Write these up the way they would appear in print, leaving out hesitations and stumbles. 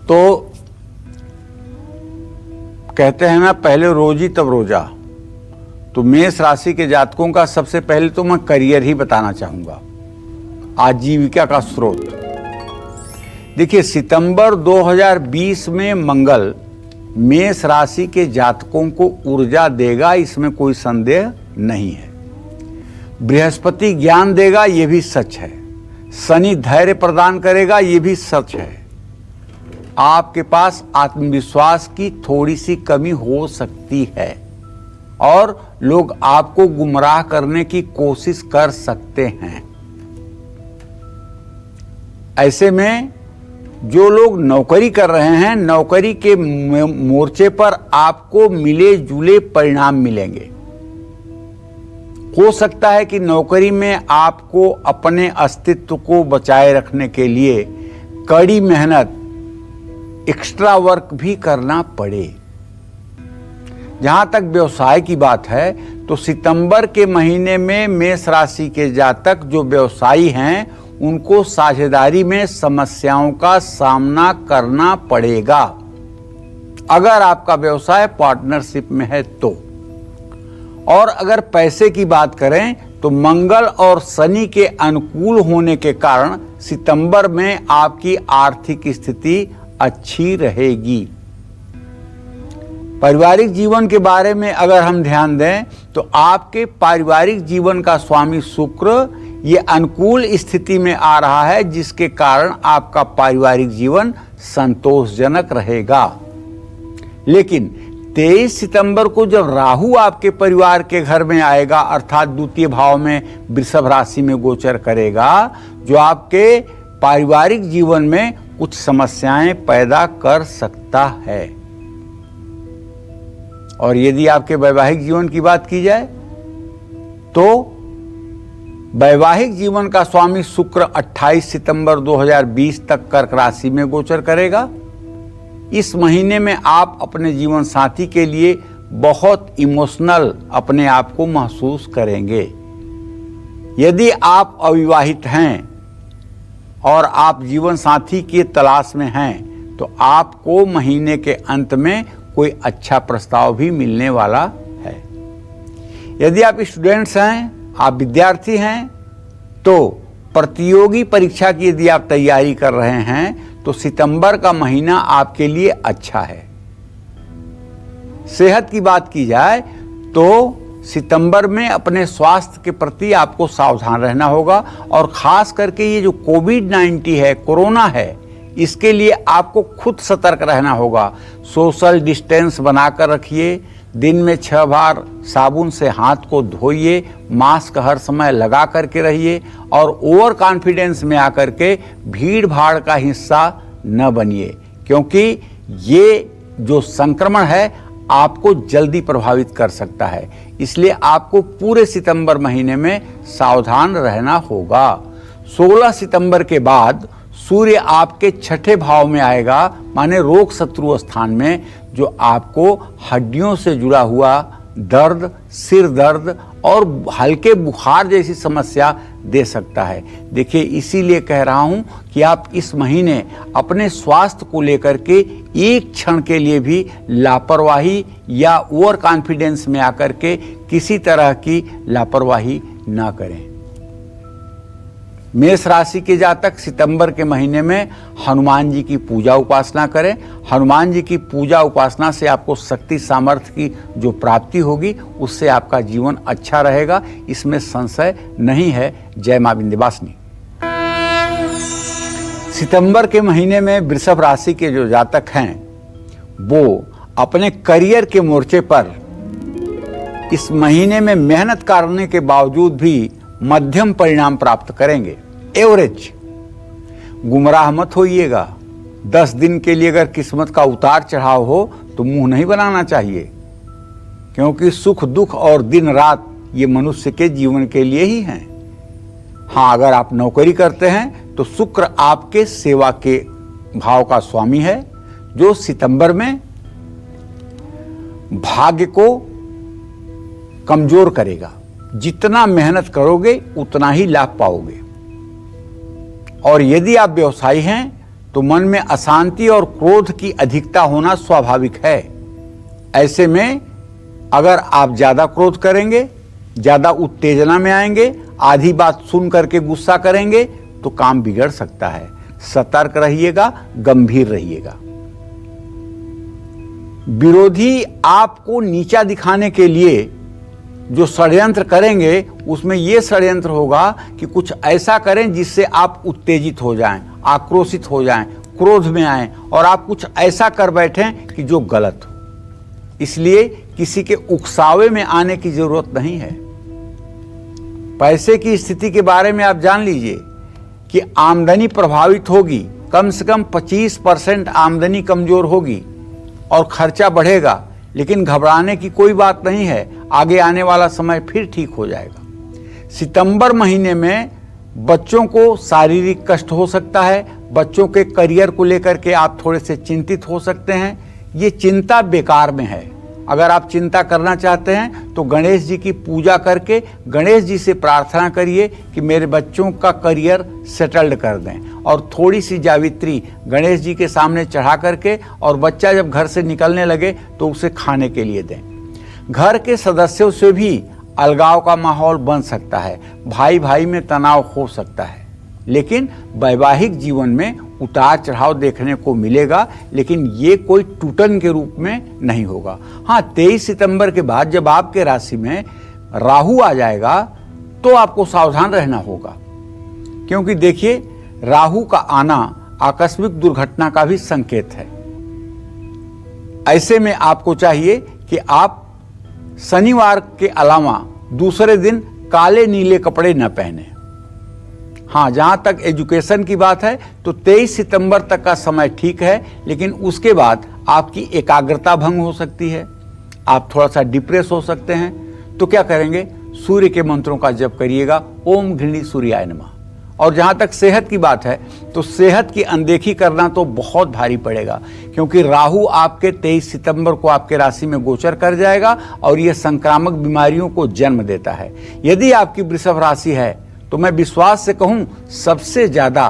तो कहते हैं ना, पहले रोजी तब रोजा। तो मेष राशि के जातकों का सबसे पहले तो मैं करियर ही बताना चाहूंगा, आजीविका का स्रोत। देखिए, सितंबर 2020 में मंगल मेष राशि के जातकों को ऊर्जा देगा, इसमें कोई संदेह नहीं है। बृहस्पति ज्ञान देगा, यह भी सच है। शनि धैर्य प्रदान करेगा, यह भी सच है। आपके पास आत्मविश्वास की थोड़ी सी कमी हो सकती है और लोग आपको गुमराह करने की कोशिश कर सकते हैं। ऐसे में जो लोग नौकरी कर रहे हैं, नौकरी के मोर्चे पर आपको मिले जुले परिणाम मिलेंगे। हो सकता है कि नौकरी में आपको अपने अस्तित्व को बचाए रखने के लिए कड़ी मेहनत, एक्स्ट्रा वर्क भी करना पड़े। जहां तक व्यवसाय की बात है, तो सितंबर के महीने में मेष राशि के जातक जो व्यवसायी हैं, उनको साझेदारी में समस्याओं का सामना करना पड़ेगा। अगर आपका व्यवसाय पार्टनरशिप में है तो। और अगर पैसे की बात करें तो मंगल और शनि के अनुकूल होने के कारण सितंबर में आपकी आर्थिक स्थिति अच्छी रहेगी। पारिवारिक जीवन के बारे में अगर हम ध्यान दें तो आपके पारिवारिक जीवन का स्वामी शुक्र ये अनुकूल स्थिति में आ रहा है, जिसके कारण आपका पारिवारिक जीवन संतोषजनक रहेगा। लेकिन 23 सितंबर को जब राहु आपके परिवार के घर में आएगा, अर्थात द्वितीय भाव में वृषभ राशि में गोचर करेगा, जो आपके पारिवारिक जीवन में कुछ समस्याएं पैदा कर सकता है। और यदि आपके वैवाहिक जीवन की बात की जाए तो वैवाहिक जीवन का स्वामी शुक्र 28 सितंबर 2020 तक कर्क राशि में गोचर करेगा। इस महीने में आप अपने जीवन साथी के लिए बहुत इमोशनल अपने आप को महसूस करेंगे। यदि आप अविवाहित हैं और आप जीवन साथी की तलाश में हैं, तो आपको महीने के अंत में कोई अच्छा प्रस्ताव भी मिलने वाला है। यदि आप स्टूडेंट्स हैं, आप विद्यार्थी हैं, तो प्रतियोगी परीक्षा की यदि आप तैयारी कर रहे हैं तो सितंबर का महीना आपके लिए अच्छा है। सेहत की बात की जाए तो सितंबर में अपने स्वास्थ्य के प्रति आपको सावधान रहना होगा, और खास करके ये जो कोविड-19 है, कोरोना है, इसके लिए आपको खुद सतर्क रहना होगा। सोशल डिस्टेंस बनाकर रखिए, दिन में 6 बार साबुन से हाथ को धोइए, मास्क हर समय लगा करके रहिए, और ओवर कॉन्फिडेंस में आकर के भीड़ भाड़ का हिस्सा न बनिए, क्योंकि ये जो संक्रमण है आपको जल्दी प्रभावित कर सकता है। इसलिए आपको पूरे सितंबर महीने में सावधान रहना होगा। 16 सितंबर के बाद सूर्य आपके 6ठे भाव में आएगा, माने रोग शत्रु स्थान में, जो आपको हड्डियों से जुड़ा हुआ दर्द, सिर दर्द और हल्के बुखार जैसी समस्या दे सकता है। देखिए, इसीलिए कह रहा हूं कि आप इस महीने अपने स्वास्थ्य को लेकर के एक क्षण के लिए भी लापरवाही या ओवर कॉन्फिडेंस में आकर के किसी तरह की लापरवाही ना करें। मेष राशि के जातक सितंबर के महीने में हनुमान जी की पूजा उपासना करें। हनुमान जी की पूजा उपासना से आपको शक्ति सामर्थ्य की जो प्राप्ति होगी, उससे आपका जीवन अच्छा रहेगा, इसमें संशय नहीं है। जय मां विंध्यवासिनी। सितंबर के महीने में वृषभ राशि के जो जातक हैं, वो अपने करियर के मोर्चे पर इस महीने में मेहनत करने के बावजूद भी मध्यम परिणाम प्राप्त करेंगे, एवरेज। गुमराह मत होइएगा। 10 दिन के लिए अगर किस्मत का उतार चढ़ाव हो तो मुंह नहीं बनाना चाहिए, क्योंकि सुख दुख और दिन रात ये मनुष्य के जीवन के लिए ही हैं। हाँ, अगर आप नौकरी करते हैं तो शुक्र आपके सेवा के भाव का स्वामी है, जो सितंबर में भाग्य को कमजोर करेगा। जितना मेहनत करोगे उतना ही लाभ पाओगे। और यदि आप व्यवसायी हैं तो मन में अशांति और क्रोध की अधिकता होना स्वाभाविक है। ऐसे में अगर आप ज्यादा क्रोध करेंगे, ज्यादा उत्तेजना में आएंगे, आधी बात सुन करके गुस्सा करेंगे तो काम बिगड़ सकता है। सतर्क रहिएगा, गंभीर रहिएगा। विरोधी आपको नीचा दिखाने के लिए जो षड्यंत्र करेंगे, उसमें यह षड्यंत्र होगा कि कुछ ऐसा करें जिससे आप उत्तेजित हो जाएं, आक्रोशित हो जाएं, क्रोध में आएं और आप कुछ ऐसा कर बैठें कि जो गलत हो। इसलिए किसी के उकसावे में आने की जरूरत नहीं है। पैसे की स्थिति के बारे में आप जान लीजिए कि आमदनी प्रभावित होगी, कम से कम 25% आमदनी कमजोर होगी और खर्चा बढ़ेगा, लेकिन घबराने की कोई बात नहीं है। आगे आने वाला समय फिर ठीक हो जाएगा। सितंबर महीने में बच्चों को शारीरिक कष्ट हो सकता है। बच्चों के करियर को लेकर के आप थोड़े से चिंतित हो सकते हैं। ये चिंता बेकार में है। अगर आप चिंता करना चाहते हैं तो गणेश जी की पूजा करके गणेश जी से प्रार्थना करिए कि मेरे बच्चों का करियर सेटल्ड कर दें, और थोड़ी सी जावित्री गणेश जी के सामने चढ़ा करके और बच्चा जब घर से निकलने लगे तो उसे खाने के लिए दें। घर के सदस्यों से भी अलगाव का माहौल बन सकता है, भाई भाई में तनाव हो सकता है, लेकिन वैवाहिक जीवन में उतार चढ़ाव देखने को मिलेगा, लेकिन ये कोई टूटन के रूप में नहीं होगा। हाँ, 23 सितंबर के बाद जब आपके राशि में राहु आ जाएगा तो आपको सावधान रहना होगा, क्योंकि देखिए राहु का आना आकस्मिक दुर्घटना का भी संकेत है। ऐसे में आपको चाहिए कि आप शनिवार के अलावा दूसरे दिन काले नीले कपड़े न पहने। हाँ, जहां तक एजुकेशन की बात है तो 23 सितंबर तक का समय ठीक है, लेकिन उसके बाद आपकी एकाग्रता भंग हो सकती है, आप थोड़ा सा डिप्रेस हो सकते हैं। तो क्या करेंगे? सूर्य के मंत्रों का जप करिएगा, ओम घृणी सूर्याय नमः। और जहां तक सेहत की बात है तो सेहत की अनदेखी करना तो बहुत भारी पड़ेगा, क्योंकि राहु आपके 23 सितंबर को आपके राशि में गोचर कर जाएगा और यह संक्रामक बीमारियों को जन्म देता है। यदि आपकी वृषभ राशि है तो मैं विश्वास से कहूं सबसे ज्यादा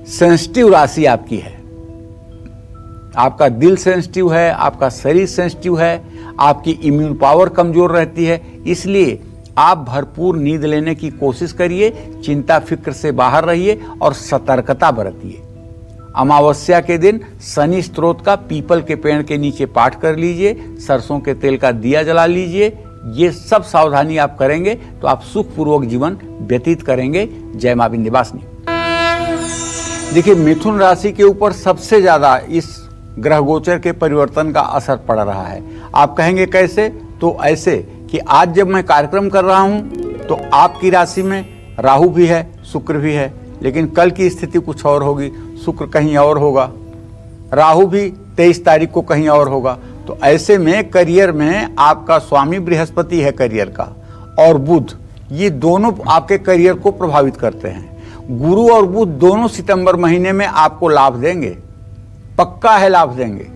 सेंसिटिव राशि आपकी है। आपका दिल सेंसिटिव है, आपका शरीर सेंसिटिव है, आपकी इम्यून पावर कमजोर रहती है। इसलिए आप भरपूर नींद लेने की कोशिश करिए, चिंता फिक्र से बाहर रहिए और सतर्कता बरतिए। अमावस्या के दिन शनि स्तोत्र का पीपल के पेड़ के नीचे पाठ कर लीजिए, सरसों के तेल का दिया जला लीजिए। ये सब सावधानी आप करेंगे तो आप सुखपूर्वक जीवन व्यतीत करेंगे। जय मां विंध्यवासिनी। देखिए, मिथुन राशि के ऊपर सबसे ज्यादा इस ग्रह गोचर के परिवर्तन का असर पड़ रहा है। आप कहेंगे कैसे? तो ऐसे कि आज जब मैं कार्यक्रम कर रहा हूं तो आपकी राशि में राहु भी है, शुक्र भी है, लेकिन कल की स्थिति कुछ और होगी। शुक्र कहीं और होगा, राहु भी 23 तारीख को कहीं और होगा। तो ऐसे में करियर में आपका स्वामी बृहस्पति है करियर का, और बुध, ये दोनों आपके करियर को प्रभावित करते हैं। गुरु और बुध दोनों सितंबर महीने में आपको लाभ देंगे, पक्का है लाभ देंगे।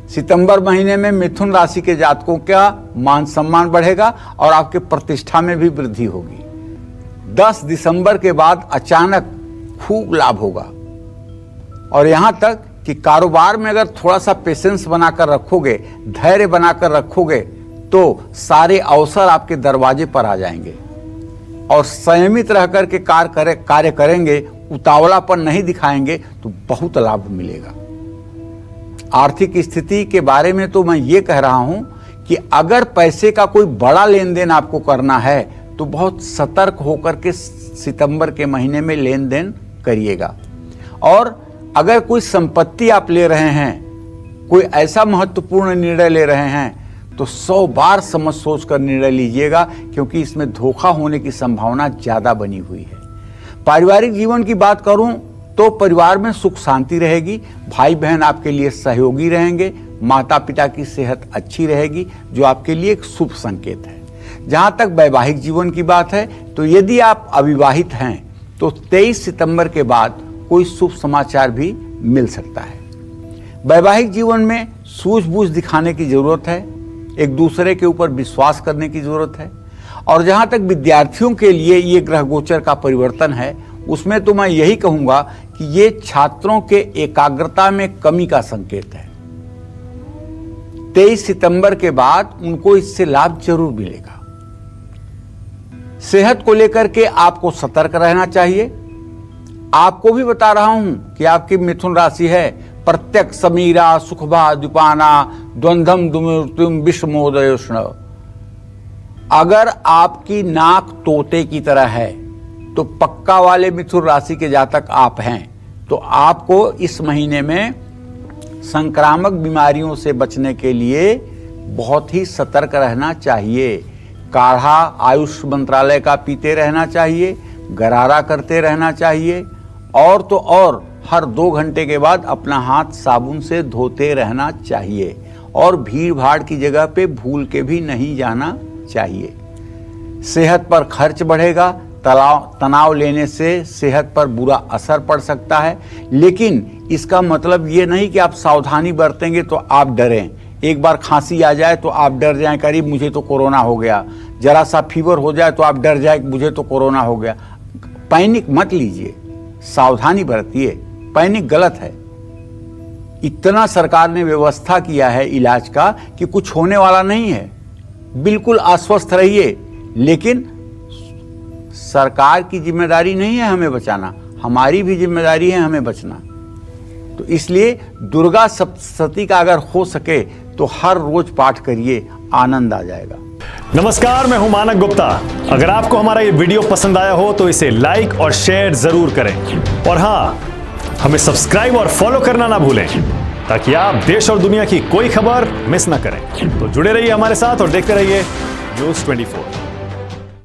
सितंबर महीने में मिथुन राशि के जातकों का मान सम्मान बढ़ेगा और आपके प्रतिष्ठा में भी वृद्धि होगी। 10 दिसंबर के बाद अचानक खूब लाभ होगा, और यहां तक कि कारोबार में अगर थोड़ा सा पेशेंस बनाकर रखोगे, धैर्य बनाकर रखोगे, तो सारे अवसर आपके दरवाजे पर आ जाएंगे। और संयमित रह करके कार्य करेंगे, उतावलापन नहीं दिखाएंगे तो बहुत लाभ मिलेगा। आर्थिक स्थिति के बारे में तो मैं ये कह रहा हूं कि अगर पैसे का कोई बड़ा लेन देन आपको करना है तो बहुत सतर्क होकर के सितंबर के महीने में लेन देन करिएगा। और अगर कोई संपत्ति आप ले रहे हैं, कोई ऐसा महत्वपूर्ण निर्णय ले रहे हैं, तो 100 बार समझ सोच कर निर्णय लीजिएगा, क्योंकि इसमें धोखा होने की संभावना ज्यादा बनी हुई है। पारिवारिक जीवन की बात करूं तो परिवार में सुख शांति रहेगी, भाई बहन आपके लिए सहयोगी रहेंगे, माता पिता की सेहत अच्छी रहेगी, जो आपके लिए एक शुभ संकेत है। जहां तक वैवाहिक जीवन की बात है तो यदि आप अविवाहित हैं तो 23 सितंबर के बाद कोई शुभ समाचार भी मिल सकता है। वैवाहिक जीवन में सूझबूझ दिखाने की जरूरत है, एक दूसरे के ऊपर विश्वास करने की जरूरत है। और जहां तक विद्यार्थियों के लिए ये ग्रह गोचर का परिवर्तन है, उसमें तो मैं यही कहूंगा कि ये छात्रों के एकाग्रता में कमी का संकेत है। 23 सितंबर के बाद उनको इससे लाभ जरूर मिलेगा। सेहत को लेकर के आपको सतर्क रहना चाहिए। आपको भी बता रहा हूं कि आपकी मिथुन राशि है प्रत्यक समीरा सुखभा द्विपाना द्वंद्वम दुमृत्युम विषमोदयोष्ण। अगर आपकी नाक तोते की तरह है तो पक्का वाले मिथुन राशि के जातक आप हैं। तो आपको इस महीने में संक्रामक बीमारियों से बचने के लिए बहुत ही सतर्क रहना चाहिए। काढ़ा आयुष मंत्रालय का पीते रहना चाहिए, गरारा करते रहना चाहिए, और तो और हर 2 घंटे के बाद अपना हाथ साबुन से धोते रहना चाहिए, और भीड़ भाड़ की जगह पे भूल के भी नहीं जाना चाहिए। सेहत पर खर्च बढ़ेगा, तनाव लेने से सेहत पर बुरा असर पड़ सकता है, लेकिन इसका मतलब ये नहीं कि आप सावधानी बरतेंगे तो आप डरें। एक बार खांसी आ जाए तो आप डर जाएं, करीब मुझे तो कोरोना हो गया। जरा सा फीवर हो जाए तो आप डर जाए कि मुझे तो कोरोना हो गया। पैनिक मत लीजिए, सावधानी बरतिए। पैनिक गलत है। इतना सरकार ने व्यवस्था किया है इलाज का कि कुछ होने वाला नहीं है। बिल्कुल आश्वस्त रहिए, लेकिन सरकार की जिम्मेदारी नहीं है हमें बचाना, हमारी भी जिम्मेदारी है हमें बचना। तो इसलिए दुर्गा सप्तशती का अगर हो सके तो हर रोज पाठ करिए, आनंद आ जाएगा। नमस्कार, मैं हूं मानक गुप्ता। अगर आपको हमारा ये वीडियो पसंद आया हो तो इसे लाइक और शेयर जरूर करें, और हाँ, हमें सब्सक्राइब और फॉलो करना ना भूलें ताकि आप देश और दुनिया की कोई खबर मिस ना करें। तो जुड़े रहिए हमारे साथ और देखते रहिए News 24।